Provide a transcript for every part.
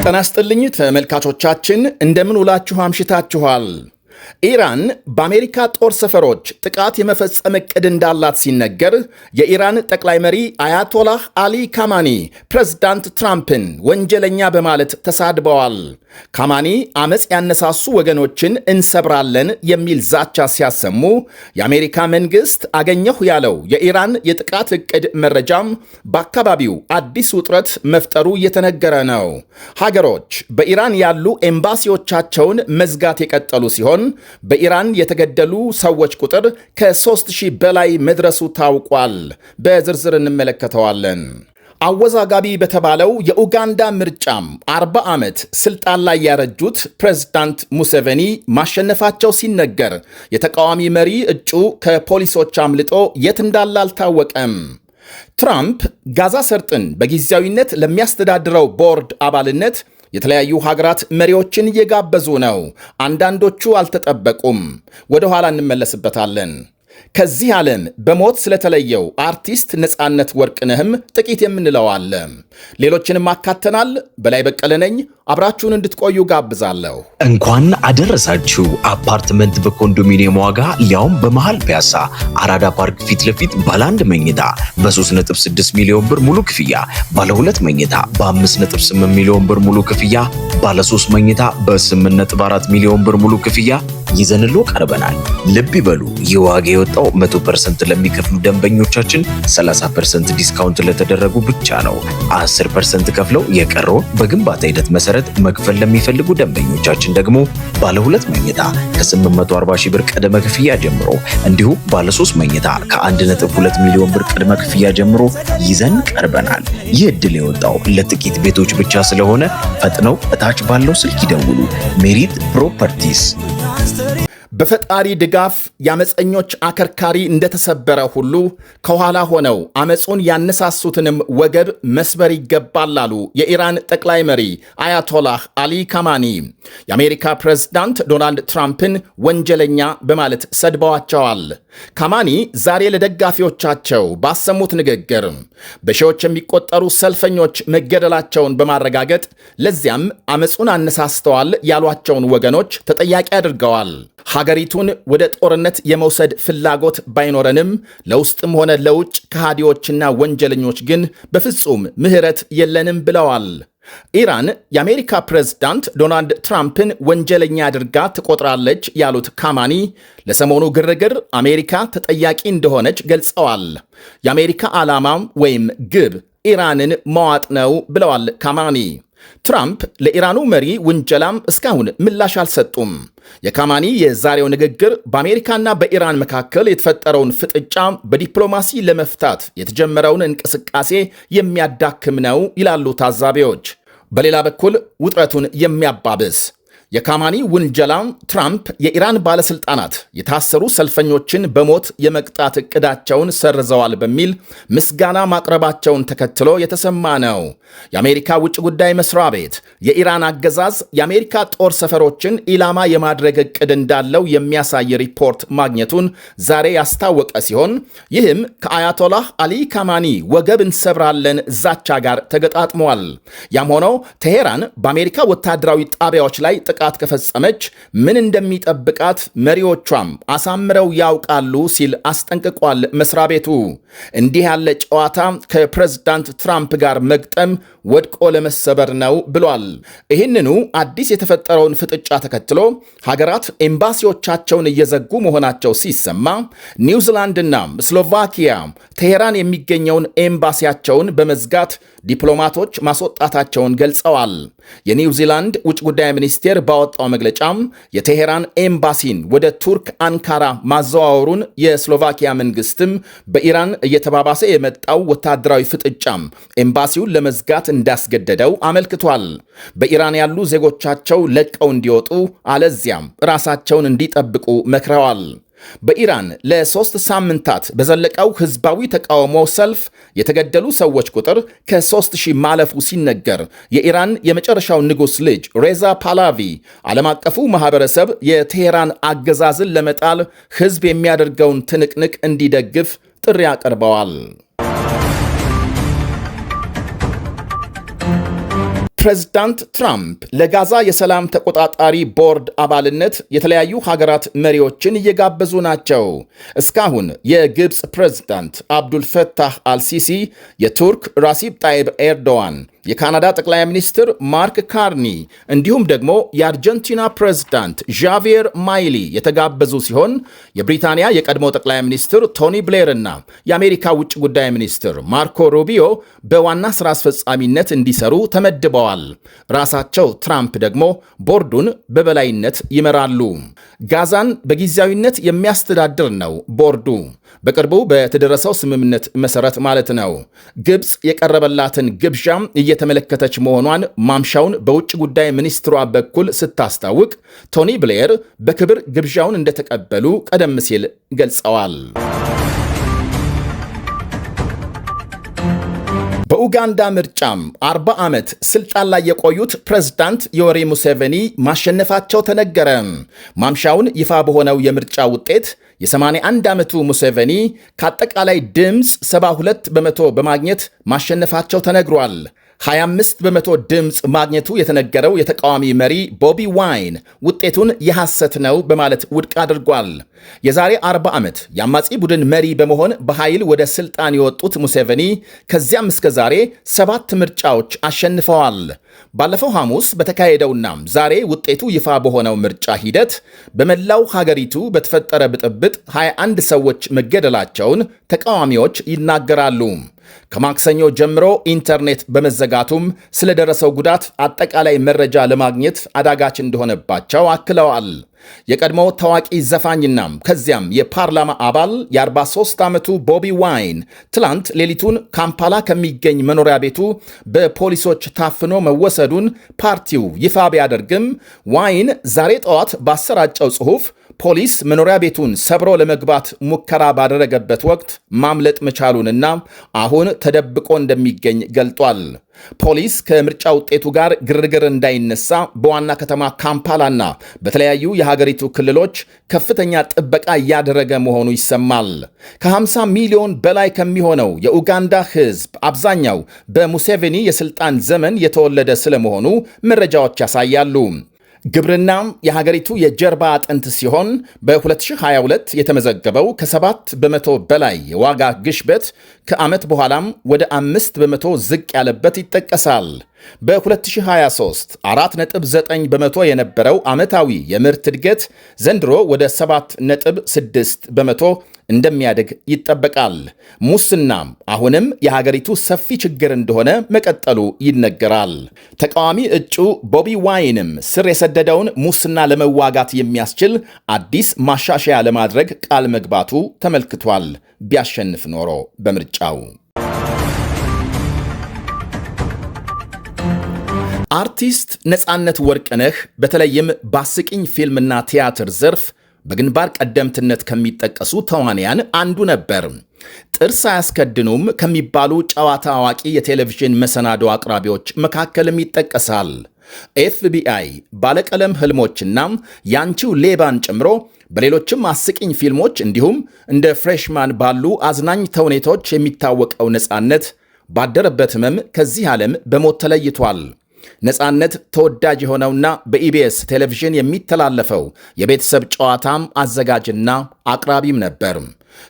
ጤና ይስጥልኝ ተመልካቾቻችን እንደምን ውላችሁ አምሽታችኋል። ኢራን በአሜሪካ ጦር ሰፈሮች ጥቃት የመፈጸም ዕቅድ እንዳላት ሲነገር የኢራን ጠቅላይ መሪ አያቶላህ አሊ ካማኒ ፕሬዝዳንት ትራምፕን ወንጀለኛ በማለት ተሳድበዋል። ካማኒ አመጽ ያነሳሱ ወገኖችን እንሰብራለን የሚል ዛቻ ሲያሰሙ የአሜሪካ መንግስት አገኘሁ ያለው የኢራን የጥቃት ዕቅድ መረጃም በአካባቢው አዲስ ውጥረት መፍጠሩ እየተነገረ ነው። ሀገሮች በኢራን ያሉ ኤምባሲዎቻቸውን መዝጋት የቀጠሉ ሲሆን በኢራን የተገደሉ ሰዎች ቁጥር ከ3000 በላይ መድረሱ ታውቋል። በዝርዝር እንመለከተዋለን። አወዛጋቢ በተባለው የኡጋንዳ ምርጫም 40 ዓመት ስልጣን ላይ ያረጁት ፕሬዝዳንት ሙሴቬኒ ማሸነፋቸው ሲነገር የተቃዋሚ መሪ እጩ ከፖሊሶች አምልጦ የት እንዳለ አልታወቀም። ትራምፕ ጋዛ ሰርጥን በጊዜያዊነት ለሚያስተዳድረው ቦርድ አባልነት የተለያዩ ሀገራት መሪዎችን እየጋበዙ ነው። አንዳንዶቹ አልተጠበቁም። ወደ ኋላ እንመለስበታለን። ከዚህ ዓለም በሞት ስለተለየው አርቲስት ነፃነት ወርቅነህም ጥቂት የምንለው አለ። ሌሎችንም አካተናል። በላይ በቀለ ነኝ። አብራችሁን እንድትቆዩ ጋብዛለሁ። እንኳን አደረሳችሁ። አፓርትመንት በኮንዶሚኒየም ዋጋ ሊያውም በመሃል ፒያሳ አራዳ ፓርክ ፊት ለፊት ባለ 1 መኝታ በ3.6 ሚሊዮን ብር ሙሉ ክፍያ፣ ባለ 2 መኝታ በ5.8 ሚሊዮን ብር ሙሉ ክፍያ፣ ባለ 3 መኝታ በ8.4 ሚሊዮን ብር ሙሉ ክፍያ ይዘንሎ ቀርበናል። ልብ ይበሉ፣ ይህ ዋጋ የወጣው 100% ለሚከፍሉ ደንበኞቻችን 30% ዲስካውንት ለተደረጉ ብቻ ነው። 10% ከፍለው የቀረውን በግንባታ ሂደት መሰረት መክፈል ለሚፈልጉ ደንበኞቻችን ደግሞ ባለ 2 መኝታ ከ840 ሺህ ብር ቅድመ ክፍያ ጀምሮ እንዲሁም ባለ 3 መኝታ ከ1.2 ሚሊዮን ብር ቅድመ ክፍያ ጀምሮ ይዘን ቀርበናል። ይህ ዕድል የወጣው ለጥቂት ቤቶች ብቻ ስለሆነ ፈጥነው እታች ባለው ስልክ ይደውሉ። ሜሪት ፕሮፐርቲስ። በፈጣሪ ድጋፍ የአመፀኞች አከርካሪ እንደተሰበረ ሁሉ ከኋላ ሆነው አመፁን ያነሳሱትንም ወገብ መስበር ይገባል አሉ የኢራን ጠቅላይ መሪ አያቶላህ አሊ ካማኒ። የአሜሪካ ፕሬዝዳንት ዶናልድ ትራምፕን ወንጀለኛ በማለት ሰድበዋቸዋል። ካማኒ ዛሬ ለደጋፊዎቻቸው ባሰሙት ንግግር በሺዎች የሚቆጠሩ ሰልፈኞች መገደላቸውን በማረጋገጥ ለዚያም አመፁን አነሳስተዋል ያሏቸውን ወገኖች ተጠያቂ አድርገዋል። ሀገሪቱን ወደ ጦርነት የመውሰድ ፍላጎት ባይኖረንም ለውስጥም ሆነ ለውጭ ከሃዲዎችና ወንጀለኞች ግን በፍጹም ምህረት የለንም ብለዋል። ኢራን የአሜሪካ ፕሬዝዳንት ዶናልድ ትራምፕን ወንጀለኛ አድርጋ ትቆጥራለች ያሉት ካማኒ ለሰሞኑ ግርግር አሜሪካ ተጠያቂ እንደሆነች ገልጸዋል። የአሜሪካ ዓላማም ወይም ግብ ኢራንን መዋጥ ነው ብለዋል ካማኒ። ትራምፕ ለኢራኑ መሪ ውንጀላም እስካሁን ምላሽ አልሰጡም። የካማኒ የዛሬው ንግግር በአሜሪካና በኢራን መካከል የተፈጠረውን ፍጥጫ በዲፕሎማሲ ለመፍታት የተጀመረውን እንቅስቃሴ የሚያዳክም ነው ይላሉ ታዛቢዎች። በሌላ በኩል ውጥረቱን የሚያባብስ የካማኒ ውንጀላ ትራምፕ የኢራን ባለስልጣናት የታሰሩ ሰልፈኞችን በሞት የመቅጣት ዕቅዳቸውን ሰርዘዋል በሚል ምስጋና ማቅረባቸውን ተከትሎ የተሰማ ነው። የአሜሪካ ውጭ ጉዳይ መስሪያ ቤት የኢራን አገዛዝ የአሜሪካ ጦር ሰፈሮችን ኢላማ የማድረግ ዕቅድ እንዳለው የሚያሳይ ሪፖርት ማግኘቱን ዛሬ ያስታወቀ ሲሆን ይህም ከአያቶላህ አሊ ካማኒ ወገብ እንሰብራለን ዛቻ ጋር ተገጣጥሟል። ያም ሆኖ ቴሄራን በአሜሪካ ወታደራዊ ጣቢያዎች ላይ ጥቃት ከፈጸመች ምን እንደሚጠብቃት መሪዎቿም አሳምረው ያውቃሉ ሲል አስጠንቅቋል መስሪያ ቤቱ። እንዲህ ያለ ጨዋታ ከፕሬዝዳንት ትራምፕ ጋር መግጠም ወድቆ ለመሰበር ነው ብሏል። ይህንኑ አዲስ የተፈጠረውን ፍጥጫ ተከትሎ ሀገራት ኤምባሲዎቻቸውን እየዘጉ መሆናቸው ሲሰማ ኒውዚላንድና ስሎቫኪያ ቴሄራን የሚገኘውን ኤምባሲያቸውን በመዝጋት ዲፕሎማቶች ማስወጣታቸውን ገልጸዋል። የኒውዚላንድ ውጭ ጉዳይ ሚኒስቴር ባወጣው መግለጫም የቴሄራን ኤምባሲን ወደ ቱርክ አንካራ ማዘዋወሩን፣ የስሎቫኪያ መንግስትም በኢራን እየተባባሰ የመጣው ወታደራዊ ፍጥጫም ኤምባሲውን ለመዝጋት እንዳስገደደው አመልክቷል። በኢራን ያሉ ዜጎቻቸው ለቀው እንዲወጡ አለዚያም ራሳቸውን እንዲጠብቁ መክረዋል። በኢራን ለ3 ሳምንታት በዘለቀው ህዝባዊ ተቃውሞ ሰልፍ የተገደሉ ሰዎች ቁጥር ከ3000 ማለፉ ሲነገር የኢራን የመጨረሻው ንጉሥ ልጅ ሬዛ ፓላቪ ዓለም አቀፉ ማህበረሰብ የቴሄራን አገዛዝን ለመጣል ህዝብ የሚያደርገውን ትንቅንቅ እንዲደግፍ ጥሪ አቅርበዋል። ፕሬዝዳንት ትራምፕ ለጋዛ የሰላም ተቆጣጣሪ ቦርድ አባልነት የተለያዩ ሀገራት መሪዎችን እየጋበዙ ናቸው። እስካሁን የግብፅ ፕሬዝዳንት አብዱልፈታህ አልሲሲ፣ የቱርክ ራሲብ ጣይብ ኤርዶዋን፣ የካናዳ ጠቅላይ ሚኒስትር ማርክ ካርኒ እንዲሁም ደግሞ የአርጀንቲና ፕሬዝዳንት ዣቪየር ማይሊ የተጋበዙ ሲሆን የብሪታንያ የቀድሞ ጠቅላይ ሚኒስትር ቶኒ ብሌር እና የአሜሪካ ውጭ ጉዳይ ሚኒስትር ማርኮ ሩቢዮ በዋና ስራ አስፈጻሚነት እንዲሰሩ ተመድበዋል። ራሳቸው ትራምፕ ደግሞ ቦርዱን በበላይነት ይመራሉ። ጋዛን በጊዜያዊነት የሚያስተዳድር ነው ቦርዱ፣ በቅርቡ በተደረሰው ስምምነት መሰረት ማለት ነው። ግብፅ የቀረበላትን ግብዣም እየተመለከተች መሆኗን ማምሻውን በውጭ ጉዳይ ሚኒስትሯ በኩል ስታስታውቅ፣ ቶኒ ብሌር በክብር ግብዣውን እንደተቀበሉ ቀደም ሲል ገልጸዋል። በኡጋንዳ ምርጫም 40 ዓመት ስልጣን ላይ የቆዩት ፕሬዝዳንት ዮዌሪ ሙሴቬኒ ማሸነፋቸው ተነገረ። ማምሻውን ይፋ በሆነው የምርጫ ውጤት የ81 ዓመቱ ሙሴቬኒ ከአጠቃላይ ድምፅ 72 በመቶ በማግኘት ማሸነፋቸው ተነግሯል። 25 በመቶ ድምፅ ማግኘቱ የተነገረው የተቃዋሚ መሪ ቦቢ ዋይን ውጤቱን የሐሰት ነው በማለት ውድቅ አድርጓል። የዛሬ 40 ዓመት የአማጺ ቡድን መሪ በመሆን በኃይል ወደ ስልጣን የወጡት ሙሴቬኒ ከዚያም እስከ ዛሬ 7 ምርጫዎች አሸንፈዋል። ባለፈው ሐሙስ በተካሄደውና ዛሬ ውጤቱ ይፋ በሆነው ምርጫ ሂደት በመላው ሀገሪቱ በተፈጠረ ብጥብጥ 21 ሰዎች መገደላቸውን ተቃዋሚዎች ይናገራሉ። ከማክሰኞ ጀምሮ ኢንተርኔት በመዘጋቱም ስለደረሰው ጉዳት አጠቃላይ መረጃ ለማግኘት አዳጋች እንደሆነባቸው አክለዋል። የቀድሞው ታዋቂ ዘፋኝና ከዚያም የፓርላማ አባል የ43 ዓመቱ ቦቢ ዋይን ትላንት ሌሊቱን ካምፓላ ከሚገኝ መኖሪያ ቤቱ በፖሊሶች ታፍኖ መወሰዱን ፓርቲው ይፋ ቢያደርግም ዋይን ዛሬ ጠዋት ባሰራጨው ጽሑፍ ፖሊስ መኖሪያ ቤቱን ሰብሮ ለመግባት ሙከራ ባደረገበት ወቅት ማምለጥ መቻሉንና አሁን ተደብቆ እንደሚገኝ ገልጧል። ፖሊስ ከምርጫ ውጤቱ ጋር ግርግር እንዳይነሳ በዋና ከተማ ካምፓላና በተለያዩ የሀገሪቱ ክልሎች ከፍተኛ ጥበቃ እያደረገ መሆኑ ይሰማል። ከ50 ሚሊዮን በላይ ከሚሆነው የኡጋንዳ ሕዝብ አብዛኛው በሙሴቬኒ የስልጣን ዘመን የተወለደ ስለመሆኑ መረጃዎች ያሳያሉ። ግብርናም የሀገሪቱ የጀርባ አጥንት ሲሆን በ2022 የተመዘገበው ከ7 በመቶ በላይ የዋጋ ግሽበት ከዓመት በኋላም ወደ 5 በመቶ ዝቅ ያለበት ይጠቀሳል። በ2023 4.9 በመቶ የነበረው ዓመታዊ የምርት እድገት ዘንድሮ ወደ 7.6 በመቶ እንደሚያድግ ይጠበቃል። ሙስናም አሁንም የሀገሪቱ ሰፊ ችግር እንደሆነ መቀጠሉ ይነገራል። ተቃዋሚ እጩ ቦቢ ዋይንም ስር የሰደደውን ሙስና ለመዋጋት የሚያስችል አዲስ ማሻሻያ ለማድረግ ቃል መግባቱ ተመልክቷል። ቢያሸንፍ ኖሮ በምርጫው አርቲስት ነፃነት ወርቅነህ በተለይም በአስቂኝ ፊልምና ቲያትር ዘርፍ በግንባር ቀደምትነት ከሚጠቀሱ ተዋንያን አንዱ ነበር። ጥርስ አያስከድኑም ከሚባሉ ጨዋታ አዋቂ የቴሌቪዥን መሰናዶ አቅራቢዎች መካከልም ይጠቀሳል። ኤፍቢአይ፣ ባለቀለም ህልሞችና ያንቺው ሌባን ጨምሮ በሌሎችም አስቂኝ ፊልሞች እንዲሁም እንደ ፍሬሽማን ባሉ አዝናኝ ተውኔቶች የሚታወቀው ነፃነት ባደረበት ህመም ከዚህ ዓለም በሞት ተለይቷል። ነፃነት ተወዳጅ የሆነውና በኢቢኤስ ቴሌቪዥን የሚተላለፈው የቤተሰብ ጨዋታም አዘጋጅና አቅራቢም ነበር።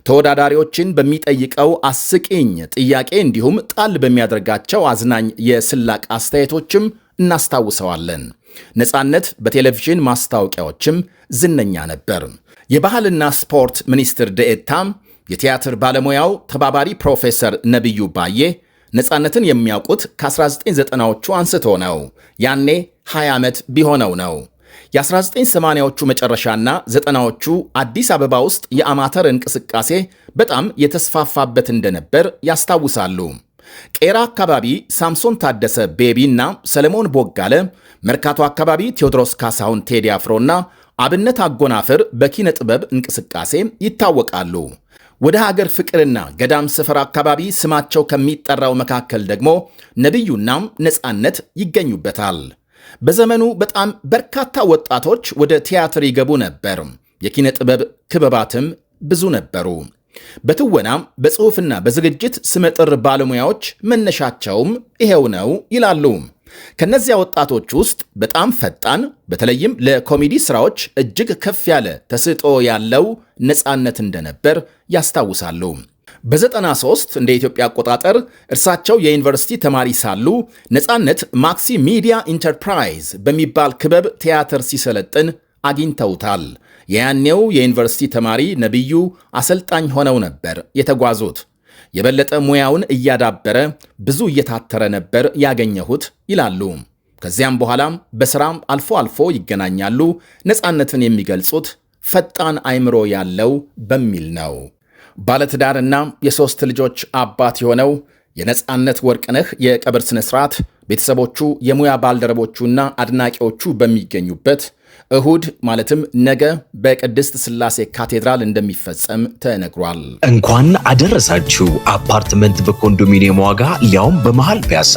ተወዳዳሪዎችን በሚጠይቀው አስቂኝ ጥያቄ እንዲሁም ጣል በሚያደርጋቸው አዝናኝ የስላቅ አስተያየቶችም እናስታውሰዋለን። ነፃነት በቴሌቪዥን ማስታወቂያዎችም ዝነኛ ነበር። የባህልና ስፖርት ሚኒስትር ደኤታም የቲያትር ባለሙያው ተባባሪ ፕሮፌሰር ነቢዩ ባዬ ነፃነትን የሚያውቁት ከ1990ዎቹ አንስቶ ነው። ያኔ 20 ዓመት ቢሆነው ነው። የ1980ዎቹ መጨረሻና 90ዎቹ አዲስ አበባ ውስጥ የአማተር እንቅስቃሴ በጣም የተስፋፋበት እንደነበር ያስታውሳሉ። ቄራ አካባቢ ሳምሶን ታደሰ ቤቢና ሰለሞን ቦጋለ፣ መርካቶ አካባቢ ቴዎድሮስ ካሳሁን ቴዲ አፍሮና አብነት አጎናፍር በኪነ ጥበብ እንቅስቃሴ ይታወቃሉ። ወደ ሀገር ፍቅርና ገዳም ስፍራ አካባቢ ስማቸው ከሚጠራው መካከል ደግሞ ነቢዩና ነፃነት ይገኙበታል። በዘመኑ በጣም በርካታ ወጣቶች ወደ ቲያትር ይገቡ ነበር። የኪነ ጥበብ ክበባትም ብዙ ነበሩ። በትወናም በጽሑፍና በዝግጅት ስመጥር ባለሙያዎች መነሻቸውም ይሄው ነው ይላሉ። ከነዚያ ወጣቶች ውስጥ በጣም ፈጣን በተለይም ለኮሜዲ ስራዎች እጅግ ከፍ ያለ ተሰጥኦ ያለው ነፃነት እንደነበር ያስታውሳሉ። በ93 እንደ ኢትዮጵያ አቆጣጠር እርሳቸው የዩኒቨርሲቲ ተማሪ ሳሉ ነፃነት ማክሲ ሚዲያ ኢንተርፕራይዝ በሚባል ክበብ ቲያትር ሲሰለጥን አግኝተውታል። የያኔው የዩኒቨርሲቲ ተማሪ ነቢዩ አሰልጣኝ ሆነው ነበር የተጓዙት። የበለጠ ሙያውን እያዳበረ ብዙ እየታተረ ነበር ያገኘሁት ይላሉ። ከዚያም በኋላም በስራም አልፎ አልፎ ይገናኛሉ። ነፃነትን የሚገልጹት ፈጣን አእምሮ ያለው በሚል ነው። ባለትዳርና የሶስት ልጆች አባት የሆነው የነፃነት ወርቅነህ የቀብር ስነ ስርዓት ቤተሰቦቹ፣ የሙያ ባልደረቦቹና አድናቂዎቹ በሚገኙበት እሁድ ማለትም ነገ በቅድስት ሥላሴ ካቴድራል እንደሚፈጸም ተነግሯል። እንኳን አደረሳችሁ። አፓርትመንት በኮንዶሚኒየም ዋጋ ሊያውም በመሃል ፒያሳ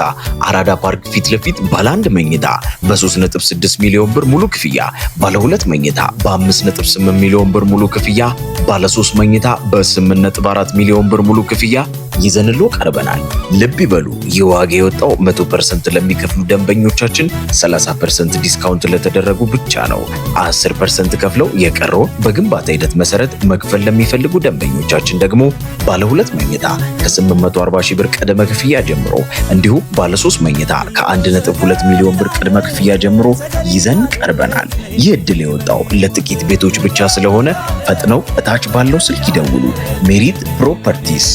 አራዳ ፓርክ ፊት ለፊት ባለ 1 መኝታ በ3.6 ሚሊዮን ብር ሙሉ ክፍያ፣ ባለ 2 መኝታ በ5.8 ሚሊዮን ብር ሙሉ ክፍያ፣ ባለ 3 መኝታ በ8.4 ሚሊዮን ብር ሙሉ ክፍያ ይዘንሎ ቀርበናል። ልብ ይበሉ፣ ይህ ዋጋ የወጣው 100% ለሚከፍሉ ደንበኞቻችን 30% ዲስካውንት ለተደረጉ ብቻ ነው። 10% ከፍለው የቀረውን በግንባታ ሂደት መሰረት መክፈል ለሚፈልጉ ደንበኞቻችን ደግሞ ባለ 2 መኝታ ከ840 ሺህ ብር ቅድመ ክፍያ ጀምሮ እንዲሁም ባለ 3 መኝታ ከ1.2 ሚሊዮን ብር ቅድመ ክፍያ ጀምሮ ይዘን ቀርበናል። ይህ ዕድል የወጣው ለጥቂት ቤቶች ብቻ ስለሆነ ፈጥነው እታች ባለው ስልክ ይደውሉ። ሜሪት ፕሮፐርቲስ